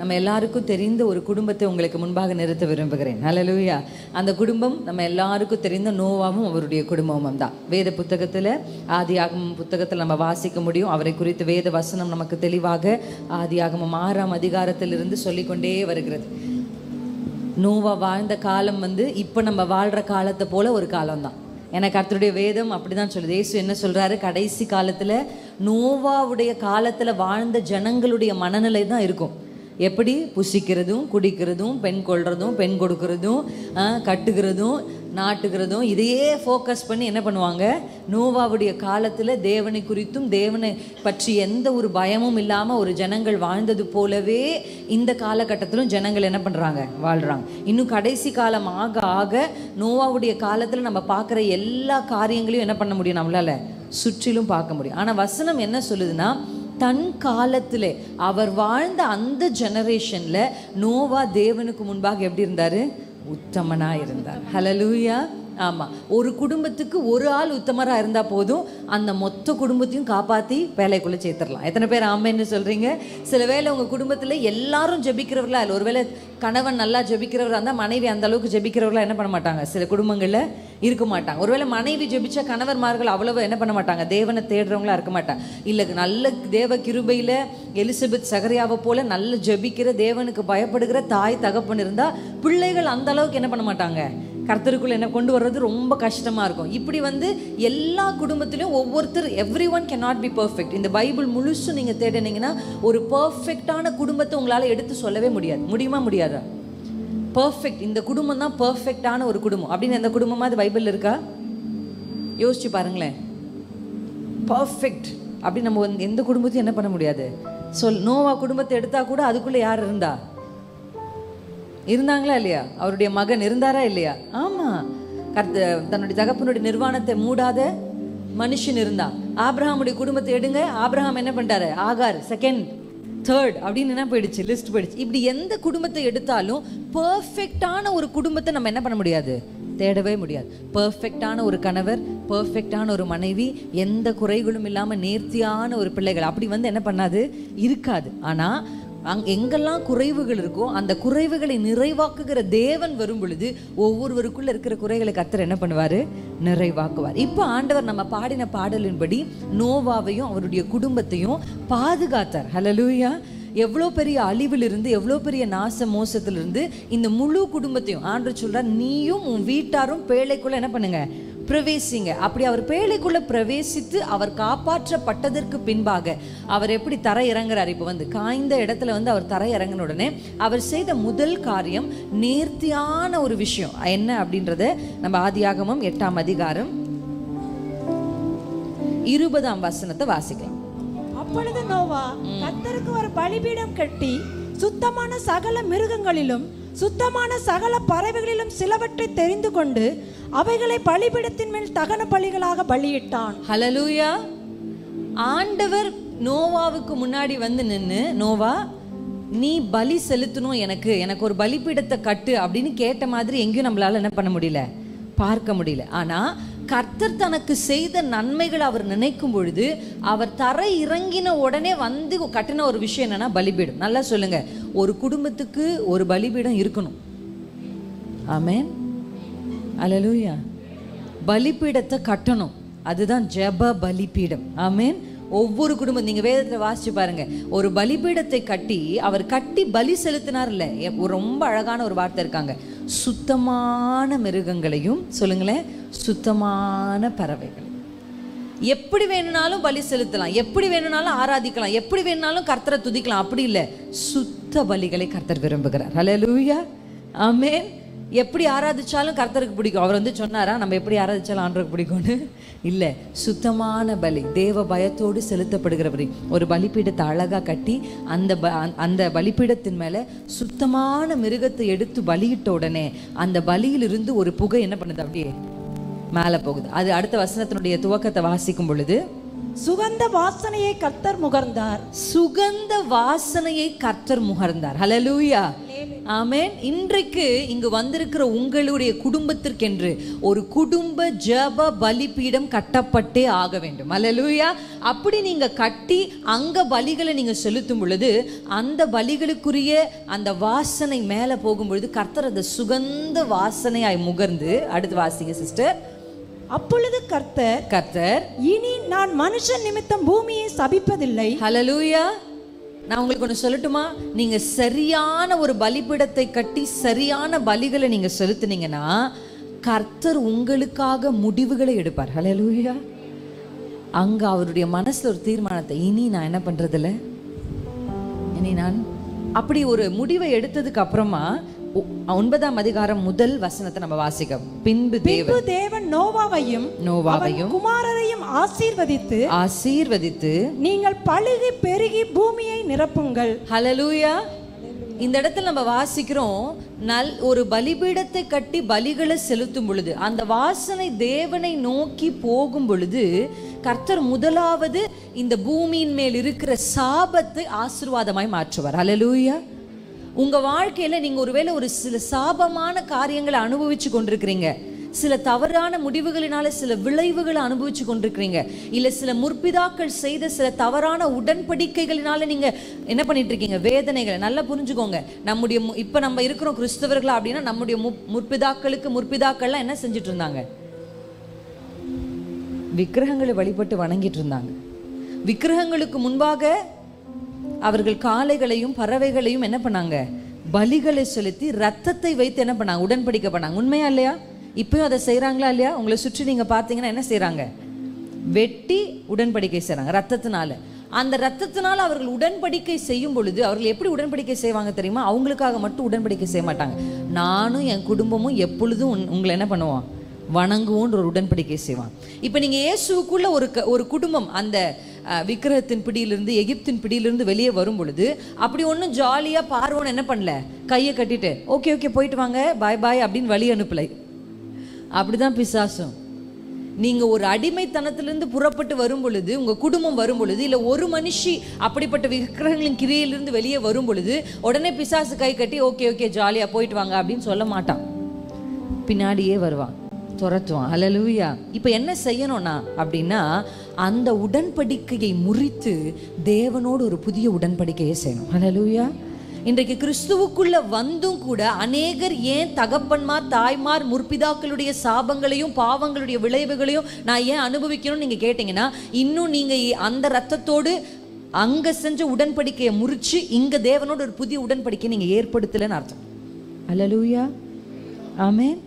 நம்ம எல்லாருக்கும் தெரிந்த ஒரு குடும்பத்தை உங்களுக்கு முன்பாக நிறுத்த விரும்புகிறேன். ஹல்லேலூயா. அந்த குடும்பம் நம்ம எல்லாருக்கும் தெரிந்த நோவாவும் அவருடைய குடும்பமும் தான். வேத புத்தகத்தில் ஆதியாகமம் புத்தகத்தில் நம்ம வாசிக்க முடியும். அவரை குறித்து வேத வசனம் நமக்கு தெளிவாக ஆதியாகமம் 6ஆம் அதிகாரத்திலிருந்து சொல்லிக்கொண்டே வருகிறது. நோவா வாழ்ந்த காலம் இப்போ நம்ம வாழ்கிற காலத்தை போல ஒரு காலம்தான். எனக்கு கர்த்தருடைய வேதம் அப்படி தான் சொல்லுது. இயேசு என்ன சொல்கிறாரு, கடைசி காலத்தில் நோவாவுடைய காலத்தில் வாழ்ந்த ஜனங்களுடைய மனநிலை தான் இருக்கும். எப்படி புசிக்கிறதும் குடிக்கிறதும் பெண் கொள்றதும் பெண் கொடுக்கறதும் கட்டுகிறதும் நாட்டுகிறதும் இதையே ஃபோக்கஸ் பண்ணி என்ன பண்ணுவாங்க, நோவாவுடைய காலத்தில் தேவனை குறித்தும் தேவனை பற்றி எந்த ஒரு பயமும் இல்லாமல் ஒரு ஜனங்கள் வாழ்ந்தது போலவே இந்த காலகட்டத்திலும் ஜனங்கள் என்ன பண்ணுறாங்க, வாழ்கிறாங்க. இன்னும் கடைசி காலம் ஆக ஆக நோவாவுடைய காலத்தில் நம்ம பார்க்குற எல்லா காரியங்களையும் என்ன பண்ண முடியும், நம்மளால் சுற்றிலும் பார்க்க முடியும். ஆனால் வசனம் என்ன சொல்லுதுன்னா, தன் காலத்திலே அவர் வாழ்ந்த அந்த ஜெனரேஷன்ல நோவா தேவனுக்கு முன்பாக எப்படி இருந்தாரு, உத்தமனா இருந்தார். ஹல்லேலூயா. ஆமா, ஒரு குடும்பத்துக்கு ஒரு ஆள் உத்தமரா இருந்தா போதும், அந்த மொத்த குடும்பத்தையும் காப்பாத்தி வேலைக்குள்ள சேர்த்துடலாம். எத்தனை பேர் ஆமேன்னு சொல்றீங்க? சில வேளை உங்க குடும்பத்துல எல்லாரும் ஜெபிக்கிறவர்களா இல்லை, ஒருவேளை கணவன் நல்லா ஜெபிக்கிறவரா இருந்தால் மனைவி அந்த அளவுக்கு ஜெபிக்கிறவர்களா என்ன பண்ண மாட்டாங்க, சில குடும்பங்கள்ல இருக்க மாட்டாங்க. ஒருவேளை மனைவி ஜெபிச்ச கணவன்மார்கள் அவ்வளவு என்ன பண்ண மாட்டாங்க, தேவனை தேடுறவங்களா இருக்க மாட்டாங்க. இல்லை, நல்ல தேவ கிருபையில எலிசபெத் சகரியாவை போல நல்ல ஜெபிக்கிற தேவனுக்கு பயப்படுகிற தாய் தகப்பன் இருந்தா பிள்ளைகள் அந்த அளவுக்கு என்ன பண்ண மாட்டாங்க, கர்த்தருக்குள்ள என்ன கொண்டு வர்றது ரொம்ப கஷ்டமா இருக்கும். இப்படி எல்லா குடும்பத்திலையும் ஒவ்வொருத்தர் every one can not be perfect. இந்த பைபிள் முழுசும் நீங்க தேடினீங்கன்னா ஒரு பர்ஃபெக்டான குடும்பத்தை உங்களால எடுத்து சொல்லவே முடியாது. முடியுமா, முடியாதா? பர்ஃபெக்ட், இந்த குடும்பம் தான் பர்ஃபெக்டான ஒரு குடும்பம் அப்படின்னு எந்த குடும்பமா அது பைபிள் இருக்கா? யோசிச்சு பாருங்களேன். பர்ஃபெக்ட் அப்படி நம்ம எந்த குடும்பத்தையும் என்ன பண்ண முடியாது. நோவா குடும்பத்தை எடுத்தா கூட அதுக்குள்ள யார் இருந்தாங்களா இல்லையா? அவருடைய மகன் இருந்தாரா இல்லையா? ஆமா, தன்னுடைய தகப்பனுடைய நிர்வாணத்தை மூடாத மனுஷன் இருந்தான். ஆபிரகாமுடைய குடும்பத்தை எடுங்க, ஆபிரகாம் என்ன பண்ணிட்டாரு, ஆகார் செகண்ட் தேர்ட் அப்படின்னு என்ன போயிடுச்சு, லிஸ்ட் போயிடுச்சு. இப்படி எந்த குடும்பத்தை எடுத்தாலும் பர்ஃபெக்டான ஒரு குடும்பத்தை நம்ம என்ன பண்ண முடியாது, தேடவே முடியாது. பர்ஃபெக்டான ஒரு கணவர், பர்ஃபெக்டான ஒரு மனைவி, எந்த குறைகளும் இல்லாமல் நேர்த்தியான ஒரு பிள்ளைகள் அப்படி என்ன பண்ணாது, இருக்காது. ஆனால் எங்கெல்லாம் குறைவுகள் இருக்கோ அந்த குறைவுகளை நிறைவாக்குகிற தேவன் வரும் பொழுது ஒவ்வொருவருக்குள்ள இருக்கிற குறைகளை கர்த்தர் என்ன பண்ணுவாரு, நிறைவாக்குவார். இப்போ ஆண்டவர் நம்ம பாடின பாடலின்படி நோவாவையும் அவருடைய குடும்பத்தையும் பாதுகாத்தார். ஹல்லேலூயா. எவ்வளோ பெரிய அழிவிலிருந்து, எவ்வளோ பெரிய நாச மோசத்திலிருந்து இந்த முழு குடும்பத்தையும் ஆண்டவர் சொல்றார், நீயும் உன் வீட்டாரும் பேழைக்குள்ள என்ன பண்ணுங்க, பிரவேசிங்க. அப்படி அவர் பேழைக்குள்ள பிரவேசித்து அவர் காப்பாற்றப்பட்டதற்கு பின்பாக அவர் எப்படி தரை இறங்குறார். இப்போ காய்ந்த இடத்துல அவர் தரை இறங்கின உடனே அவர் செய்த முதல் காரியம் நேர்த்தியான ஒரு விஷயம் என்ன அப்படின்றத நம்ம ஆதியாகமம் 8ஆம் அதிகாரம் 20ஆம் வசனத்தை வாசிக்கலாம். அப்பொழுது நோவா கர்த்தருக்கு ஒரு பலிபீடம் கட்டி சுத்தமான சகல மிருகங்களிலும் சுத்தமான சகல பறவைகளிலும் சிலவற்றை தெரிந்து கொண்டு அவைகளை பலிபீடத்தின் மேல் தகன பலிகளாக பலியிட்டான். ஹல்லேலூயா. ஆண்டவர் நோவாவுக்கு முன்னாடி நின்னு, நோவா நீ பலி செலுத்தணும், எனக்கு ஒரு பலிபீடத்தை கட்டு அப்படின்னு கேட்ட மாதிரி எங்கேயும் நம்மளால என்ன பண்ண முடியல, பார்க்க முடியல. ஆனா கர்த்தர் தனக்கு செய்த நன்மைகள் அவர் நினைக்கும் பொழுது அவர் தரை இறங்கின உடனே கட்டின ஒரு விஷயம் என்னன்னா பலிபீடம். நல்லா சொல்லுங்க, ஒரு குடும்பத்துக்கு ஒரு பலிபீடம் இருக்கணும். ஆமென், அல்லேலூயா. பலிபீடத்தை கட்டணும், அதுதான் ஜெப பலிபீடம். ஆமென். ஒவ்வொரு குடும்பம் நீங்க வேதத்துல வாசிச்சு பாருங்க, ஒரு பலிபீடத்தை கட்டி அவர் கட்டி பலி செலுத்தினார். இல்ல, ரொம்ப அழகான ஒரு வார்த்தை இருக்காங்க, சுத்தமான மிருகங்களையும், சொல்லுங்களேன், சுத்தமான பறவைகள். எப்படி வேணும்னாலும் பலி செலுத்தலாம், எப்படி வேணும்னாலும் ஆராதிக்கலாம், எப்படி வேணும்னாலும் கர்த்தரை துதிக்கலாம். அப்படி இல்லை, சுத்த பலிகளை கர்த்தர் விரும்புகிறார். ஹல்லேலூயா. ஆமென். எப்படி ஆராதிச்சாலும் கர்த்தருக்கு பிடிக்கும். அவர் சொன்னாரா நம்ம எப்படி ஆராதிச்சாலும் ஆண்டவருக்கு பிடிக்கும்னு? இல்லை, சுத்தமான பலி, தேவ பயத்தோடு செலுத்தப்படுகிற பலி. ஒரு பலிபீடத்தை அழகாக கட்டி அந்த பலிபீடத்தின் மேலே சுத்தமான மிருகத்தை எடுத்து பலியிட்ட உடனே அந்த பலியிலிருந்து ஒரு புகை என்ன பண்ணுது, அப்படியே மேலே போகுது. அது அடுத்த வசனத்தினுடைய துவக்கத்தை வாசிக்கும் பொழுது, சுகந்த வாசனையை கர்த்தர் முகர்ந்தார். சுகந்த வாசனையை கர்த்தர் முகர்ந்தார். ஹல்லேலூயா. ஆமென். இன்றைக்கு இங்கு வந்திருக்கிற உங்களுடைய குடும்பத்திற்கென்று ஒரு குடும்ப ஜெப பலிபீடம் கட்டப்பட்டே ஆக வேண்டும். அல்லேலூயா. அப்படி நீங்க கட்டி அங்க பலிகளை நீங்க செலுத்தும் பொழுது அந்த பலிகளுக்குரிய அந்த வாசனை மேல போகும் பொழுது கர்த்தர் அந்த சுகந்த வாசனையாய் முகர்ந்து, அடுத்து வாசிங்க சிஸ்டர். அப்பொழுது கர்த்தர் இனி நான் மனுஷன் நிமித்தம் பூமியை சபிப்பதில்லை. ஹல்லேலூயா. நான் உங்களுக்கு ஒன்று சொல்லட்டுமா? நீங்க சரியான ஒரு பலிபீடத்தை கட்டி சரியான பலிகளை நீங்க செலுத்துனீங்கன்னா கர்த்தர் உங்களுக்காக முடிவுகளை எடுப்பார். ஹல்லேலூயா. அங்க அவருடைய மனசுல ஒரு தீர்மானத்தை, இனி நான் என்ன பண்றதில்ல, இனி நான் அப்படி ஒரு முடிவை எடுத்ததுக்கு அப்புறமா 9ஆம் அதிகாரம் முதல் வசனத்தை நம்ம வாசிக்கிறோம். பின்பு தேவன் நோவாவையும் குமாரரையும் ஆசீர்வதித்து நீங்கள் பலுகி பெருகி பூமியை நிரப்புங்கள். ஹல்லேலூயா. இந்த இடத்துல நம்ம வாசிக்கிறோம், ஒரு பலிபீடத்தை கட்டி பலிகளை செலுத்தும் பொழுது அந்த வாசனை தேவனை நோக்கி போகும் பொழுது கர்த்தர் முதலாவது இந்த பூமியின் மேல் இருக்கிற சாபத்தை ஆசீர்வாதமாய் மாற்றுவார். ஹல்லேலூயா. உங்க வாழ்க்கையில நீங்க ஒருவேளை ஒரு சில சாபமான காரியங்களை அனுபவிச்சு கொண்டிருக்கிறீங்க, சில தவறான முடிவுகளினால சில விளைவுகளை அனுபவிச்சு கொண்டிருக்கிறீங்க, இல்ல சில முற்பிதாக்கள் செய்த சில தவறான உடன்படிக்கைகளினால நீங்க என்ன பண்ணிட்டு இருக்கீங்க, வேதனைகளை. நல்லா புரிஞ்சுக்கோங்க, நம்முடைய இப்ப நம்ம இருக்கிறோம் கிறிஸ்தவர்களா அப்படின்னா நம்முடைய முற்பிதாக்கள்லாம் என்ன செஞ்சுட்டு இருந்தாங்க? விக்கிரகங்களை வழிபட்டு வணங்கிட்டு இருந்தாங்க. விக்கிரகங்களுக்கு முன்பாக அவர்கள் காளைகளையும் பறவைகளையும் என்ன பண்ணாங்க, பலிகளை செலுத்தி ரத்தத்தை வைத்து என்ன பண்ணாங்க, உடன்படிக்கை பண்ணாங்க. உண்மையா இல்லையா? இப்பயும் அதை செய்யறாங்களா இல்லையா? உங்களை சுற்றி நீங்க பார்த்தீங்கன்னா என்ன செய்யறாங்க, வெட்டி உடன்படிக்கை செய்யறாங்க ரத்தத்தினால. அந்த ரத்தத்தினால அவர்கள் உடன்படிக்கை செய்யும் பொழுது அவர்கள் எப்படி உடன்படிக்கை செய்வாங்க தெரியுமா? அவங்களுக்காக மட்டும் உடன்படிக்கை செய்ய மாட்டாங்க. நானும் என் குடும்பமும் எப்பொழுதும் உங்களை என்ன பண்ணுவோம், வணங்குவோன்ற ஒரு உடன்படிக்கை செய்வான். இப்போ நீங்க இயேசுக்குள்ள ஒரு குடும்பம் அந்த விக்கிரகத்தின் பிடியிலிருந்து எகிப்தின் பிடியிலிருந்து வெளியே வரும் பொழுது அப்படி ஒன்றும் ஜாலியா பார்வோன் என்ன பண்ணல, கையை கட்டிட்டு ஓகே போயிட்டு வாங்க பாய் பாய் அப்படின்னு வழி அனுப்பலை. அப்படிதான் பிசாசும். நீங்க ஒரு அடிமைத்தனத்திலிருந்து புறப்பட்டு வரும் பொழுது, உங்க குடும்பம் வரும் பொழுது, இல்ல ஒரு மனுஷி அப்படிப்பட்ட விக்கிரகங்களின் கிரியையிலிருந்து வெளியே வரும் பொழுது உடனே பிசாசு கை கட்டி ஓகே ஜாலியா போயிட்டு வாங்க அப்படின்னு சொல்ல மாட்டான். பின்னாடியே வருவான், துரத்துவான். ஹல்லேலூயா. இப்போ என்ன செய்யணும்னா அப்படின்னா அந்த உடன்படிக்கையை முறித்து தேவனோடு ஒரு புதிய உடன்படிக்கையை செய்யணும். ஹல்லேலூயா. இன்றைக்கு கிறிஸ்துவுக்குள்ள வந்தும் கூட அநேகர் ஏன் தகப்பன்மார் தாய்மார் முற்பிதாக்களுடைய சாபங்களையும் பாவங்களுடைய விளைவுகளையும் நான் ஏன் அனுபவிக்கணும்னு நீங்க கேட்டீங்கன்னா, இன்னும் நீங்க அந்த ரத்தத்தோடு அங்க செஞ்ச உடன்படிக்கையை முறிச்சு இங்க தேவனோட ஒரு புதிய உடன்படிக்கையை நீங்க ஏற்படுத்தலன்னு அர்த்தம். ஹல்லேலூயா. ஆமென்.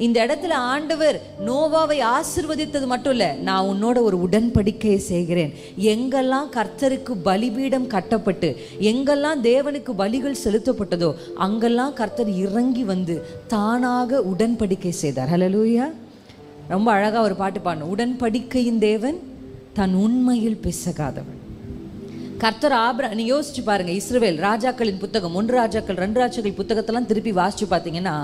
இந்த இடத்துல ஆண்டவர் நோவாவை ஆசீர்வதித்தது மட்டும் இல்ல, நான் உன்னோட ஒரு உடன்படிக்கையை செய்கிறேன். எங்கெல்லாம் கர்த்தருக்கு பலிபீடம் கட்டப்பட்டு எங்கெல்லாம் தேவனுக்கு பலிகள் செலுத்தப்பட்டதோ அங்கெல்லாம் கர்த்தர் இறங்கி வந்து தானாக உடன்படிக்கை செய்தார். ஹல்லேலூயா. ரொம்ப அழகா ஒரு பாட்டு பாடணும், உடன்படிக்கையின் தேவன் தன் உண்மையில் பிசகாதவன். கர்த்தர் நீ யோசிச்சு பாருங்க, இஸ்ரவேல் ராஜாக்களின் புத்தகம் 1 ராஜாக்கள் 2 ராஜாக்கள் புத்தகத்தெல்லாம் திருப்பி வாசிச்சு பார்த்தீங்கன்னா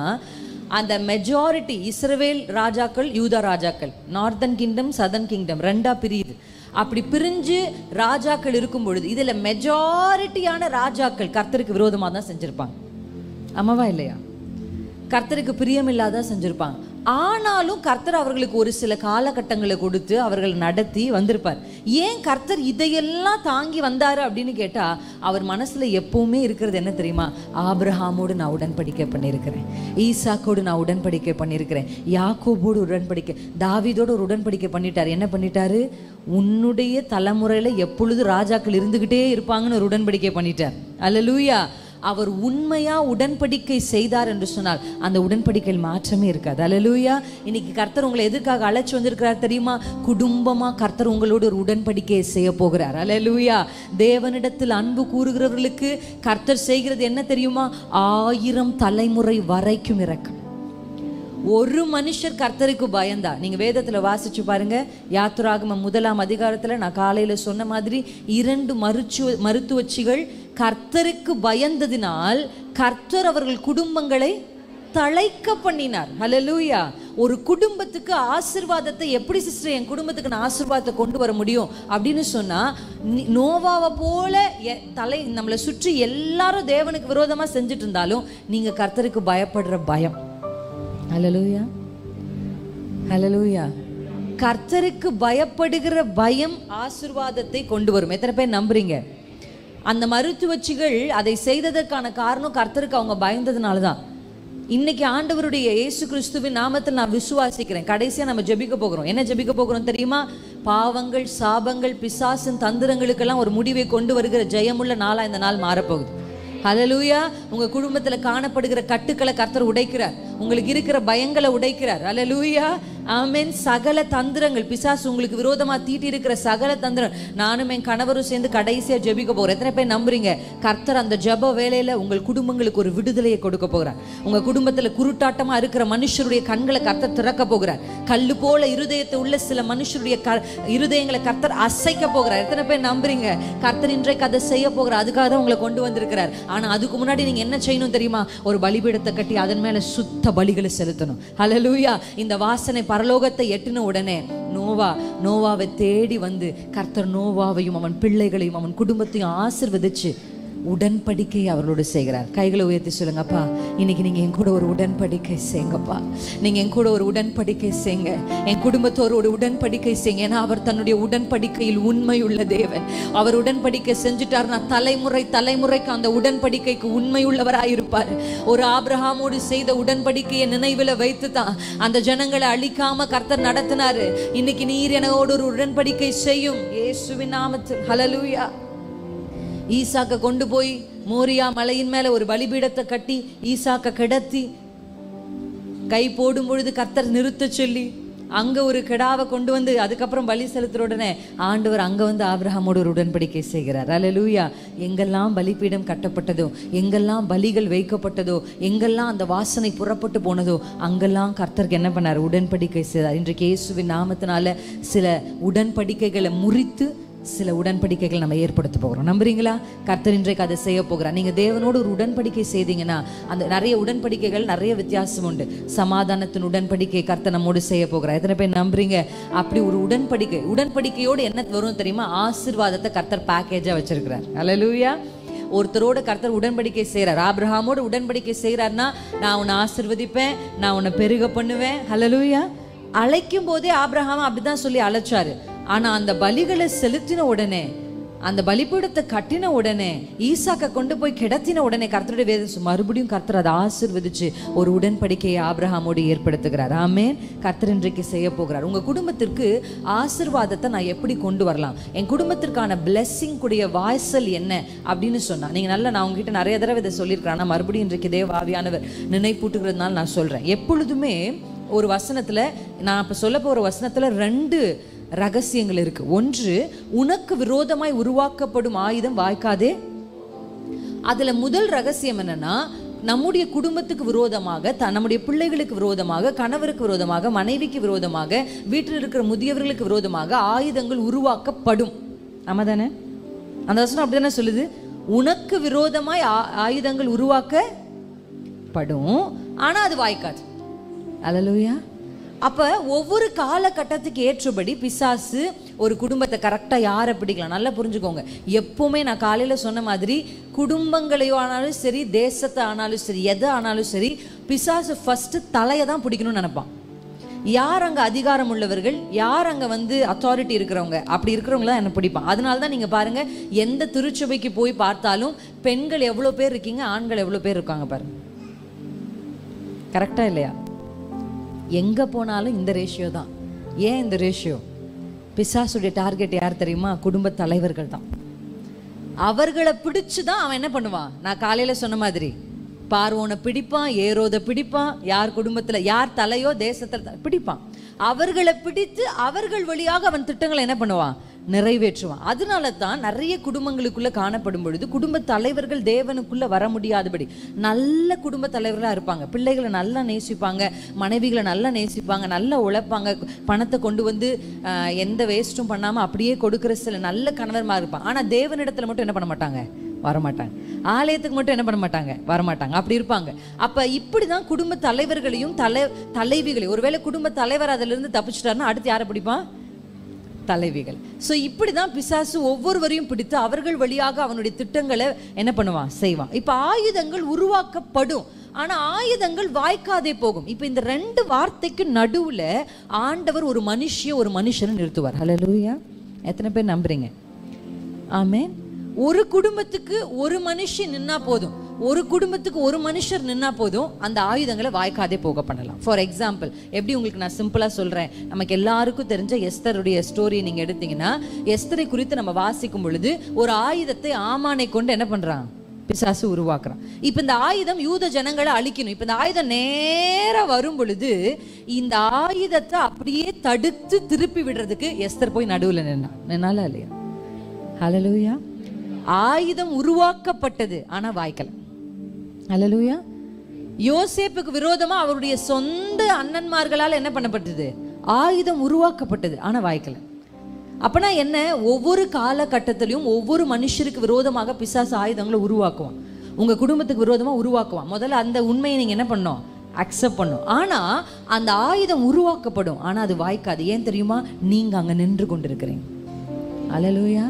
அந்த மெஜாரிட்டி இஸ்ரவேல் ராஜாக்கள் யூதா ராஜாக்கள், நார்தன் கிங்டம் சதர்ன் கிங்டம் ரெண்டா பிரியுது. அப்படி பிரிஞ்சு ராஜாக்கள் இருக்கும் பொழுது இதுல மெஜாரிட்டியான ராஜாக்கள் கர்த்தருக்கு விரோதமாக தான் செஞ்சிருப்பாங்க. ஆமாவா இல்லையா? கர்த்தருக்கு பிரியமில்லாதான் செஞ்சிருப்பாங்க. ஆனாலும் கர்த்தர் அவர்களுக்கு ஒரு சில காலகட்டங்களை கொடுத்து அவர்கள் நடத்தி வந்திருப்பார். ஏன் கர்த்தர் இதையெல்லாம் தாங்கி வந்தாரு அப்படின்னு கேட்டா, அவர் மனசுல எப்பவுமே இருக்கிறது என்ன தெரியுமா? ஆபிரகாமோடு நான் உடன்படிக்கை பண்ணியிருக்கிறேன், ஈசாக்கோடு நான் உடன்படிக்கை பண்ணியிருக்கிறேன், யாக்கோபோடு உடன்படிக்கை, தாவீதோடு ஒரு உடன்படிக்கை பண்ணிட்டாரு. என்ன பண்ணிட்டாரு? உன்னுடைய தலைமுறையில எப்பொழுது ராஜாக்கள் இருந்துகிட்டே இருப்பாங்கன்னு ஒரு உடன்படிக்கை பண்ணிட்டார். அல்லேலூயா. அவர் உண்மையா உடன்படிக்கை செய்தார் என்று சொன்னால் அந்த உடன்படிக்கையில் மாற்றமே இருக்காது. அல்லேலூயா. இன்னைக்கு கர்த்தர் உங்களை எதுக்காக அழைச்சு வந்திருக்கிறார் தெரியுமா? குடும்பமா கர்த்தர் உங்களோடு ஒரு உடன்படிக்கையை செய்ய போகிறார். அல்லேலூயா. தேவனிடத்தில் அன்பு கூறுகிறவர்களுக்கு கர்த்தர் செய்கிறது என்ன தெரியுமா? 1000 தலைமுறை வரைக்கும் இரக்கம். ஒரு மனுஷர் கர்த்தருக்கு பயந்தா, நீங்க வேதத்துல வாசிச்சு பாருங்க, யாத்திராகமம் 1ஆம் அதிகாரத்துல நான் காலையில சொன்ன மாதிரி 2 மருத்துவச்சிகள் கர்த்தருக்கு பயந்ததினால் கர்த்தர் அவர்கள் குடும்பங்களை தழைக்க பண்ணினார். ஹல்லேலூயா. ஒரு குடும்பத்துக்கு ஆசீர்வாதத்தை எப்படி சிஸ்டர் என் குடும்பத்துக்கு நான் ஆசீர்வாதத்தை கொண்டு வர முடியும் அப்படின்னு சொன்னா, நோவாவை போல நம்மளை சுற்றி எல்லாரும் தேவனுக்கு விரோதமா செஞ்சுட்டு இருந்தாலும் நீங்க கர்த்தருக்கு பயப்படுற பயம். ஹல்லேலூயா, ஹல்லேலூயா. கர்த்தருக்கு பயப்படுகிற பயம் ஆசீர்வாதத்தை கொண்டு வரும். எத்தனை பேர் நம்புறீங்க? அந்த மருத்துவச்சிகள் அதை செய்ததற்கான காரணம் கர்த்தருக்கு அவங்க பயந்ததுனால தான். இன்னைக்கு ஆண்டவருடைய இயேசு கிறிஸ்துவின் நாமத்தில் நான் விசுவாசிக்கிறேன். கடைசியா நம்ம ஜெபிக்க போகிறோம். என்ன ஜெபிக்க போகிறோம் தெரியுமா? பாவங்கள், சாபங்கள், பிசாசின் தந்திரங்களுக்கெல்லாம் ஒரு முடிவை கொண்டு வருகிற ஜெயமுள்ள நாளா இந்த நாள் மாறப்போகுது. ஹல்லேலூயா. உங்க குடும்பத்துல காணப்படுகிற கட்டுக்களை கர்த்தர் உடைக்கிறார். உங்களுக்கு இருக்கிற பயங்களை உடைக்கிறார். ஹல்லேலூயா, ஆமென். சகல தந்திரங்கள், பிசாசு உங்களுக்கு விரோதமா தீட்டி இருக்கிற சகல தந்திரம், நானும் என் கணவரும் சேர்ந்து கடைசியா ஜெபிக்க போறோம். எத்தனை பேர் நம்புறீங்க? கர்த்தர் அந்த ஜெப வேளையில உங்கள் குடும்பங்களுக்கு ஒரு விடுதலையை கொடுக்க போகிறார். உங்க குடும்பத்துல குருட்டாட்டமா இருக்கிற மனுஷருடைய கண்களை கர்த்தர் திறக்க போகிறார். கல்லு போல இருதயத்தை உள்ள சில மனுஷருடைய இருதயங்களை கர்த்தர் அசைக்க போகிறார். எத்தனை பேர் நம்புறீங்க? கர்த்தர் இன்றைக்கு அதை செய்ய போகிறார். அதுக்காக தான் உங்களை கொண்டு வந்திருக்கிறார். ஆனா அதுக்கு முன்னாடி நீங்க என்ன செய்யணும் தெரியுமா? ஒரு பலிபீடத்தை கட்டி அதன் மேல சுத்த பலிகளை செலுத்தணும். ஹல்லேலூயா. இந்த வாசனை பரலோகத்தை எட்டின உடனே நோவாவை தேடி வந்து கர்த்தர் நோவாவையும் அவன் பிள்ளைகளையும் அவன் குடும்பத்தையும் ஆசீர்வதிச்சு உடன்படிக்கை அவர்களோடு செய்கிறார். கைகளை உயர்த்தி சொல்லுங்க, அப்பா இன்னைக்கு நீங்க என் கூட ஒரு உடன்படிக்கை செய்யுங்கப்பா. நீங்க என் கூட ஒரு உடன்படிக்கை செய்யுங்க. என் குடும்பத்தோடு ஒரு உடன்படிக்கை செய்யுங்க. ஏன்னா அவர் தன்னுடைய உடன்படிக்கையில் உண்மை உள்ள தேவன். அவர் உடன்படிக்கை செஞ்சுட்டார்னா தலைமுறைக்கு அந்த உடன்படிக்கைக்கு உண்மை உள்ளவராயிருப்பார். ஒரு ஆபிரகாமோடு செய்த உடன்படிக்கையை நினைவில் வைத்து தான் அந்த ஜனங்களை அழிக்காம கர்த்தர் நடத்தினாரு. இன்னைக்கு நீர் என்னோடு ஒரு உடன்படிக்கை செய்யும் இயேசுவின் நாமத்தில். ஹல்லேலூயா. ஈசாக்க கொண்டு போய் மோரியா மலையின் மேல ஒரு பலிபீடத்தை கட்டி ஈசாக்க கிடத்தி கை போடும் பொழுது கர்த்தர் நிறுத்த சொல்லி அங்க ஒரு கிடாவை கொண்டு வந்து அதுக்கப்புறம் பலி செலுத்துற உடனே ஆண்டவர் அங்க வந்து ஆபிரகாமோடு ஒரு உடன்படிக்கை செய்கிறார். அல்லேலூயா. எங்கெல்லாம் பலிபீடம் கட்டப்பட்டதோ, எங்கெல்லாம் பலிகள் வைக்கப்பட்டதோ, எங்கெல்லாம் அந்த வாசனை புறப்பட்டு போனதோ அங்கெல்லாம் கர்த்தருக்கு என்ன பண்ணார்? உடன்படிக்கை செய்தார். இன்றைக்கு இயேசுவின் நாமத்தினால சில உடன்படிக்கைகளை முறித்து சில உடன்படிக்கைகள் நம்ம ஏற்படுத்த போகிறோம். நம்புறீங்களா? கர்த்தர் இன்றைக்கு அதை செய்ய போகிறார். நீங்கள் தேவனோடு ஒரு உடன்படிக்கை செய்தீங்கன்னா அந்த நிறைய உடன்படிக்கைகள் நிறைய வித்தியாசம் உண்டு. சமாதானத்தின் உடன்படிக்கை கர்த்தர் நம்மோடு செய்ய போகிறார். எத்தனை பேர் நம்புறீங்க? அப்படி ஒரு உடன்படிக்கையோடு என்ன வரும் தெரியுமா? ஆசீர்வாதத்தை கர்த்தர் பேக்கேஜாக வச்சிருக்கிறார். அல்லேலூயா. ஒருத்தரோட கர்த்தர் உடன்படிக்கை செய்கிறார். ஆபிரகாமோடு உடன்படிக்கை செய்கிறார்னா, நான் உன்னை ஆசீர்வதிப்பேன், நான் உன்னை பெருக பண்ணுவேன். அல்லேலூயா. அழைக்கும் போதே ஆபிரகாம் அப்படிதான் சொல்லி அழைச்சாரு. ஆனா அந்த பலிகளை செலுத்தின உடனே, அந்த பலிபீடத்தை கட்டின உடனே, ஈசாக்க கொண்டு போய் கிடத்தின உடனே கர்த்தருடைய வேதம் மறுபடியும் கர்த்தர் அதை ஆசீர்வதிச்சு ஒரு உடன்படிக்கையை ஆபிரகாமோடு ஏற்படுத்துகிறார். ஆமென். கர்த்தர் இன்றைக்கு செய்ய போகிறார். உங்க குடும்பத்திற்கு ஆசீர்வாதத்தை நான் எப்படி கொண்டு வரலாம், என் குடும்பத்திற்கான பிளெஸ்ஸிங் கூடிய வாசல் என்ன அப்படின்னு சொன்னா, நீங்க நல்லா நான் உங்ககிட்ட நிறைய தடவை இதை சொல்லியிருக்கிறேன். ஆனால் மறுபடியும் இன்றைக்கு தேவ ஆவியானவர் நினைப்பூட்டுகிறதுனால நான் சொல்றேன். எப்பொழுதுமே ஒரு வசனத்துல, நான் இப்ப சொல்ல போற வசனத்துல 2 ரகசியங்கள் இருக்கு. ஒன்று, உனக்கு விரோதமாய் உருவாக்கப்படும் ஆயுதம் வாய்க்காதே. அதுல முதல் ரகசியம் என்னன்னா, நம்முடைய குடும்பத்துக்கு விரோதமாக, நம்முடைய பிள்ளைகளுக்கு விரோதமாக, கணவருக்கு விரோதமாக, மனைவிக்கு விரோதமாக, வீட்டில் இருக்கிற முதியவர்களுக்கு விரோதமாக ஆயுதங்கள் உருவாக்கப்படும். ஆமா தானே? அந்த வசனம் அப்படிதானே சொல்லுது. உனக்கு விரோதமாய் ஆயுதங்கள் உருவாக்கப்படும், ஆனா அது வாய்க்காது. அல்லேலூயா. அப்ப ஒவ்வொரு காலகட்டத்துக்கு ஏற்றபடி பிசாசு ஒரு குடும்பத்தை கரெக்டா யாரை பிடிக்கலாம். நல்லா புரிஞ்சுக்கோங்க. எப்பவுமே நான் காலையில சொன்ன மாதிரி குடும்பங்களையோ ஆனாலும் சரி, தேசத்தை ஆனாலும் சரி, எதை ஆனாலும் சரி, பிசாசு ஃபர்ஸ்ட் தலையை தான் பிடிக்கணும்னு நினைப்பான். யார் அங்க அதிகாரம் உள்ளவர்கள், யார் அங்க வந்து அத்தாரிட்டி இருக்கிறவங்க, அப்படி இருக்கிறவங்கள என்ன பிடிப்பான். அதனால தான் நீங்க பாருங்க, எந்த திருச்சபைக்கு போய் பார்த்தாலும் பெண்கள் எவ்வளவு பேர் இருக்கீங்க, ஆண்கள் எவ்வளவு பேர் இருக்காங்க பாருங்க. கரெக்டா இல்லையா? எங்க போனாலும் இந்த ரேஷியோ தான். ஏன் இந்த ரேஷியோ? பிசாசுடைய டார்கெட் யார் தெரியுமா? குடும்ப தலைவர்கள் தான். அவர்களை பிடிச்சுதான் அவன் என்ன பண்ணுவான்? நான் காலையில சொன்ன மாதிரி பார்வோனை பிடிப்பான், ஏரோதை பிடிப்பான், யார் குடும்பத்துல யார் தலையோ தேசத்துல பிடிப்பான். அவர்களை பிடித்து அவர்கள் வழியாக அவன் திட்டங்களை என்ன பண்ணுவான்? நிறைவேற்றுவான். அதனால தான் நிறைய குடும்பங்களுக்குள்ள காணப்படும் பொழுது குடும்ப தலைவர்கள் தேவனுக்குள்ள வர முடியாதபடி நல்ல குடும்ப தலைவர்களா இருப்பாங்க. பிள்ளைகளை நல்லா நேசிப்பாங்க, மனைவிகளை நல்லா நேசிப்பாங்க, நல்லா உழைப்பாங்க, பணத்தை கொண்டு வந்து எந்த வேஸ்ட்டும் பண்ணாம அப்படியே கொடுக்கிற சில நல்ல கணவர்மா இருப்பாங்க. ஆனா தேவனிடத்துல மட்டும் என்ன பண்ண மாட்டாங்க? வரமாட்டாங்க. ஆலயத்துக்கு மட்டும் என்ன பண்ண மாட்டாங்க, வரமாட்டாங்க. அப்படி இருப்பாங்க. அப்ப இப்படிதான் குடும்ப தலைவர்களையும் தலைவிகளையும், ஒருவேளை குடும்ப தலைவர் அதுல இருந்து தப்பிச்சிட்டாருன்னா அடுத்து யாரை பிடிப்பான், தலைவிகள். ஸோ இப்படிதான் பிசாசு ஒவ்வொருவரையும் பிடித்து அவர்கள் வழியாக அவனுடைய திட்டங்களை என்ன பண்ணுவான், செய்வான். இப்ப ஆயுதங்கள் உருவாக்கப்படும், ஆனா ஆயுதங்கள் வாய்க்காதே போகும். இப்ப இந்த ரெண்டு வார்த்தைக்கு நடுவுல ஆண்டவர் ஒரு மனுஷனை நிறுத்துவார். ஹல்லேலூயா. எத்தனை பேர் நம்புறீங்க? ஆமென். ஒரு குடும்பத்துக்கு ஒரு மனுஷன் நின்னா போதும், ஒரு குடும்பத்துக்கு ஒரு மனுஷர் நின்னா போதும், அந்த ஆயுதங்களை வாய்க்காதே போக பண்ணலாம். ஃபார் எக்ஸாம்பிள், எப்படி உங்களுக்கு நான் சிம்பிளா சொல்றேன், நமக்கு எல்லாருக்கும் தெரிஞ்ச எஸ்தருடைய ஸ்டோரியை நீங்க எடுத்தீங்கன்னா, எஸ்தரை குறித்து நம்ம வாசிக்கும் பொழுது ஒரு ஆயுதத்தை ஆமானை கொண்டு என்ன பண்றான், பிசாசு உருவாக்குறான். இப்ப இந்த ஆயுதம் யூத ஜனங்களை அழிக்கணும். இப்ப இந்த ஆயுதம் நேரா வரும் பொழுது இந்த ஆயுதத்தை அப்படியே தடுத்து திருப்பி விடுறதுக்கு எஸ்தர் போய் நடுவுல நின்னால இல்லையா? ஹல்லேலூயா. ஆயுதம் உருவாக்கப்பட்டது, ஆனா வாய்க்கல. ஹல்லேலூயா. யோசேப்புக்கு விரோதமா அவருடைய சொந்த அண்ணன்மார்களால் என்ன பண்ணப்பட்டது, ஆயுதம் உருவாக்கப்பட்டது, ஆனா வாய்க்கல. அப்பனா என்ன, ஒவ்வொரு காலகட்டத்திலையும் ஒவ்வொரு மனுஷருக்கு விரோதமாக பிசாசு ஆயுதங்களை உருவாக்குவான். உங்க குடும்பத்துக்கு விரோதமா உருவாக்குவான். முதல்ல அந்த உண்மையை நீங்க என்ன பண்ணணும், அக்செப்ட் பண்ணும். ஆனா அந்த ஆயுதம் உருவாக்கப்படும், ஆனா அது வாய்க்காது. ஏன் தெரியுமா, நீங்க அங்க நின்று கொண்டிருக்கிறீங்க. ஹல்லேலூயா.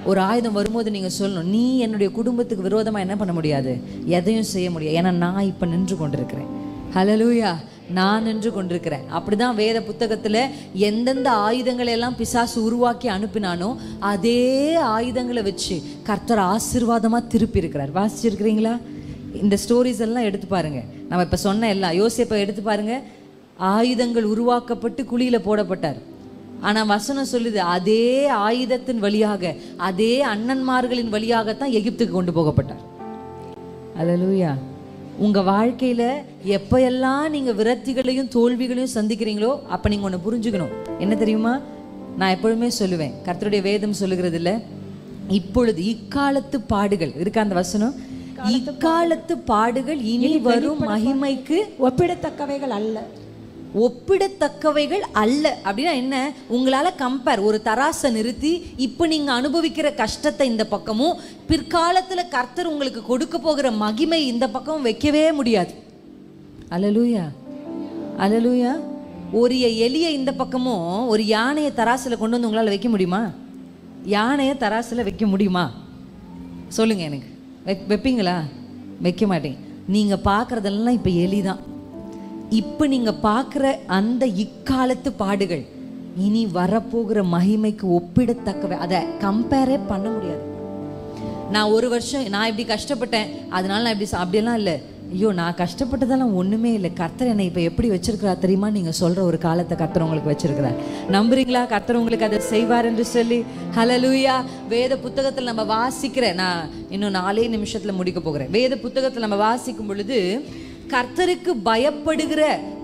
ஒரு ஆயுதம் வரும்போது நீங்க சொல்லணும், நீ என்னுடைய குடும்பத்துக்கு விரோதமா என்ன பண்ண முடியாது, எதையும் செய்ய முடியாது, ஏன்னா நான் இப்ப நின்று கொண்டிருக்கிறேன். ஹல்லேலூயா. நான் நின்று கொண்டிருக்கிறேன். அப்படிதான் வேத புத்தகத்துல எந்தெந்த ஆயுதங்களை எல்லாம் பிசாசு உருவாக்கி அனுப்பினானோ அதே ஆயுதங்களை வச்சு கர்த்தர் ஆசீர்வாதமா திருப்பி இருக்கிறார். வாசிச்சிருக்கிறீங்களா? இந்த ஸ்டோரிஸ் எல்லாம் எடுத்து பாருங்க. நம்ம இப்ப சொன்ன எல்லாம் யோசேப்பை எடுத்து பாருங்க. ஆயுதங்கள் உருவாக்கப்பட்டு குழியில போடப்பட்டார். ஆனா வசனம் சொல்லுது, அதே ஆயுதத்தின் வழியாக, அதே அண்ணன்மார்களின் வழியாகத்தான் எகிப்துக்கு கொண்டு போகப்பட்டார். ஹல்லேலூயா. உங்க வாழ்க்கையில எப்ப எல்லாம் நீங்க விரக்திகளையும் தோல்விகளையும் சந்திக்கிறீங்களோ அப்ப நீங்க ஒண்ணு புரிஞ்சுக்கணும். என்ன தெரியுமா, நான் எப்பொழுதுமே சொல்லுவேன், கர்த்தருடைய வேதம் சொல்லுகிறது இல்ல, இப்பொழுது இக்காலத்து பாடுகள் இருக்கா, அந்த வசனம், இக்காலத்து பாடுகள் இனி வரும் மகிமைக்கு ஒப்பிடத்தக்கவைகள் அல்ல. ஒப்பிடத்தக்கவைகள் அல்ல அப்படின்னா என்ன, உங்களால கம்பேர், ஒரு தராசை நிறுத்தி இப்ப நீங்க அனுபவிக்கிற கஷ்டத்தை இந்த பக்கமும் பிற்காலத்துல கர்த்தர் உங்களுக்கு கொடுக்க போகிற மகிமை இந்த பக்கமும் வைக்கவே முடியாது. அல்லேலூயா. அல்லேலூயா. ஒரு எலியை இந்த பக்கமும் ஒரு யானையை தராசுல கொண்டு வந்து உங்களால வைக்க முடியுமா? யானையை தராசுல வைக்க முடியுமா சொல்லுங்க எனக்கு. வைப்பீங்களா? வைக்க மாட்டீங்க. நீங்க பார்க்கறதெல்லாம் இப்ப எலிதான். இப்ப நீங்க பார்க்குற அந்த இக்காலத்து பாடுகள் இனி வரப்போகிற மகிமைக்கு ஒப்பிடத்தக்கவை, அதை கம்பேரே பண்ண முடியாது. நான் ஒரு வருஷம் நான் இப்படி கஷ்டப்பட்டேன், அதனால நான் இப்படி அப்படியெல்லாம் இல்லை. ஐயோ, நான் கஷ்டப்பட்டதெல்லாம் ஒண்ணுமே இல்லை, கர்த்தர் என்னை இப்ப எப்படி வச்சிருக்கிறா தெரியுமா, நீங்க சொல்ற ஒரு காலத்தை கர்த்தர் உங்களுக்கு வச்சிருக்கிறார். நம்புறீங்களா கர்த்தர் உங்களுக்கு அதை செய்வார் என்று சொல்லி? ஹல்லேலூயா. வேத புத்தகத்தில் நம்ம வாசிக்கிற, நான் இன்னும் 4 நிமிஷத்துல முடிக்க போகிறேன். வேத புத்தகத்தில் நம்ம வாசிக்கும் பொழுது கர்த்தருக்கு பயப்படுகிற